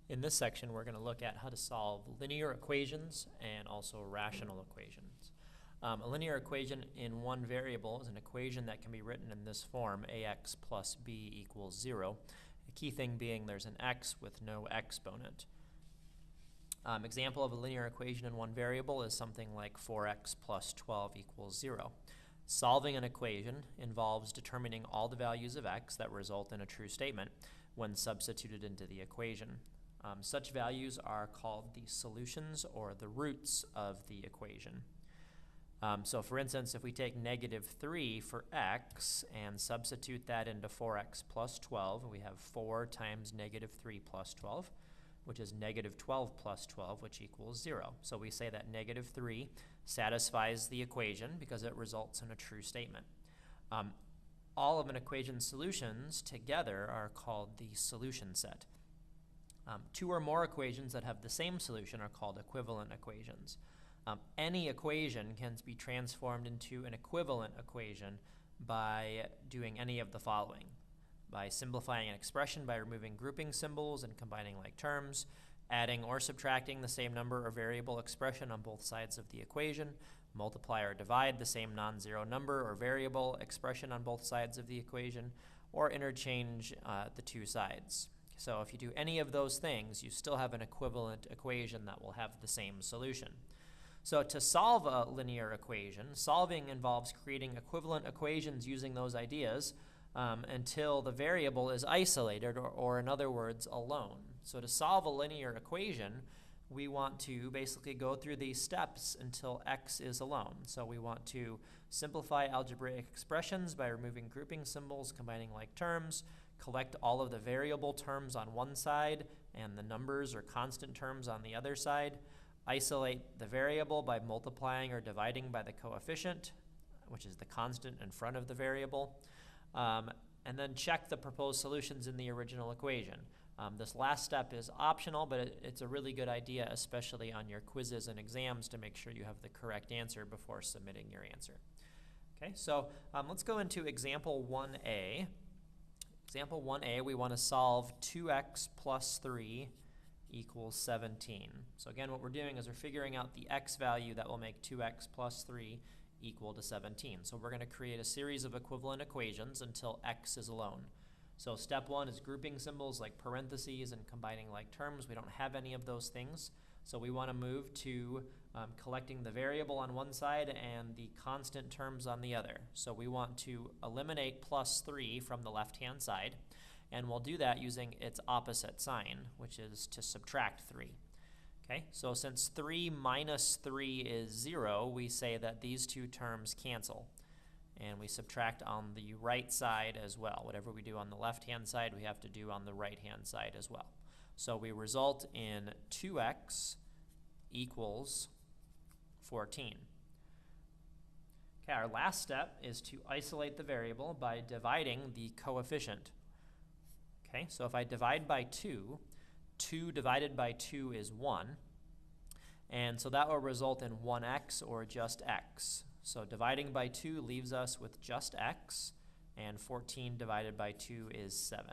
In this section, we're going to look at how to solve linear equations and also rational equations. A linear equation in one variable is an equation that can be written in this form, ax plus b equals 0. The key thing being there's an x with no exponent. Example of a linear equation in one variable is something like 4x plus 12 equals 0. Solving an equation involves determining all the values of x that result in a true statement when substituted into the equation. Such values are called the solutions or the roots of the equation. So for instance, if we take negative 3 for x and substitute that into 4x plus 12, we have 4 times negative 3 plus 12, which is negative 12 plus 12, which equals 0. So we say that negative 3 satisfies the equation because it results in a true statement. All of an equation's solutions together are called the solution set. Two or more equations that have the same solution are called equivalent equations. Any equation can be transformed into an equivalent equation by doing any of the following. By simplifying an expression by removing grouping symbols and combining like terms, adding or subtracting the same number or variable expression on both sides of the equation, multiply or divide the same non-zero number or variable expression on both sides of the equation, or interchange the two sides. So if you do any of those things, you still have an equivalent equation that will have the same solution. So to solve a linear equation, solving involves creating equivalent equations using those ideas until the variable is isolated, or in other words, alone. So to solve a linear equation, we want to basically go through these steps until x is alone. So we want to simplify algebraic expressions by removing grouping symbols, combining like terms, collect all of the variable terms on one side and the numbers or constant terms on the other side, isolate the variable by multiplying or dividing by the coefficient, which is the constant in front of the variable, and then check the proposed solutions in the original equation. This last step is optional, but it's a really good idea, especially on your quizzes and exams, to make sure you have the correct answer before submitting your answer. Okay, so let's go into example 1a. Example 1a, we want to solve 2x plus 3 equals 17. So again, what we're doing is we're figuring out the x value that will make 2x plus 3 equal to 17. So we're going to create a series of equivalent equations until x is alone. So step one is grouping symbols like parentheses and combining like terms. We don't have any of those things. So we want to move to collecting the variable on one side and the constant terms on the other. So we want to eliminate plus 3 from the left-hand side, and we'll do that using its opposite sign, which is to subtract 3. Okay, so since 3 minus 3 is 0, we say that these two terms cancel. And we subtract on the right side as well. Whatever we do on the left-hand side, we have to do on the right-hand side as well. So we result in 2x equals 14. Okay, our last step is to isolate the variable by dividing the coefficient. Okay, so if I divide by 2, 2 divided by 2 is 1. And so that will result in 1x or just x. So dividing by 2 leaves us with just x, and 14 divided by 2 is 7.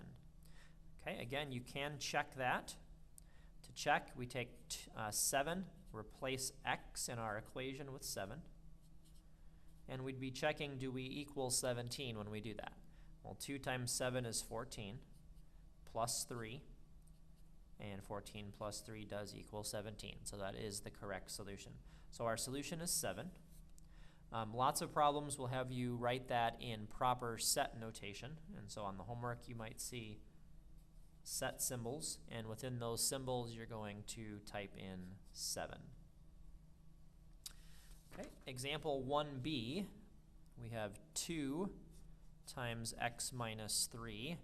Okay, again, you can check that. To check, we take 7, replace x in our equation with 7, and we'd be checking, do we equal 17 when we do that? Well, 2 times 7 is 14, plus 3, and 14 plus 3 does equal 17, so that is the correct solution. So our solution is 7. Lots of problems will have you write that in proper set notation, and so on the homework you might see set symbols, and within those symbols you're going to type in 7. Okay, example 1b, we have 2 times x minus 3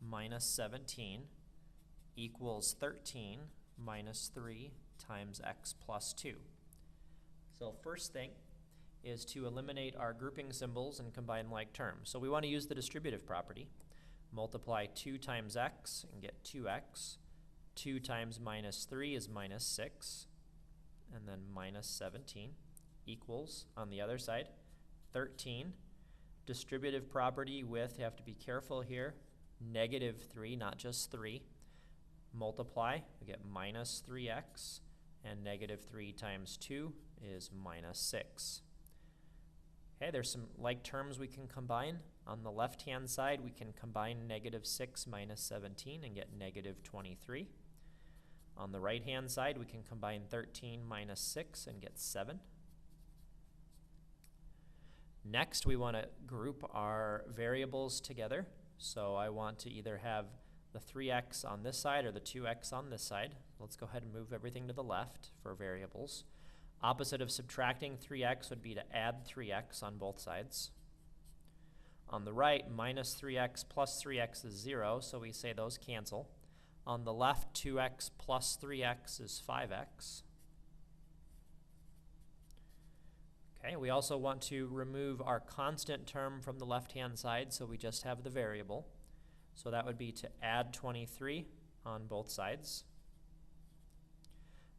minus 17 equals 13 minus 3 times x plus 2. So first thing is to eliminate our grouping symbols and combine like terms. So we want to use the distributive property. Multiply 2 times x and get 2x. 2 times minus 3 is minus 6. And then minus 17 equals, on the other side, 13. Distributive property with, you have to be careful here, negative 3, not just 3. multiply, we get minus 3x, and negative 3 times 2 is minus 6. Okay, there's some like terms we can combine. On the left-hand side, we can combine negative 6 minus 17 and get negative 23. On the right-hand side, we can combine 13 minus 6 and get 7. Next, we want to group our variables together. So I want to either have the 3x on this side or the 2x on this side. Let's go ahead and move everything to the left for variables. Opposite of subtracting 3x would be to add 3x on both sides. On the right, minus 3x plus 3x is 0, so we say those cancel. On the left, 2x plus 3x is 5x. Okay, we also want to remove our constant term from the left-hand side, so we just have the variable. So that would be to add 23 on both sides.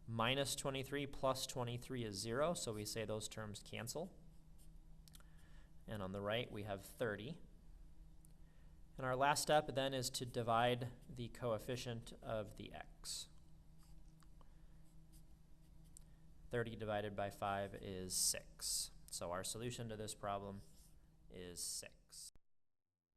Minus 23 plus 23 is 0, so we say those terms cancel. And on the right, we have 30. And our last step then is to divide the coefficient of the x. 30 divided by 5 is 6. So our solution to this problem is 6.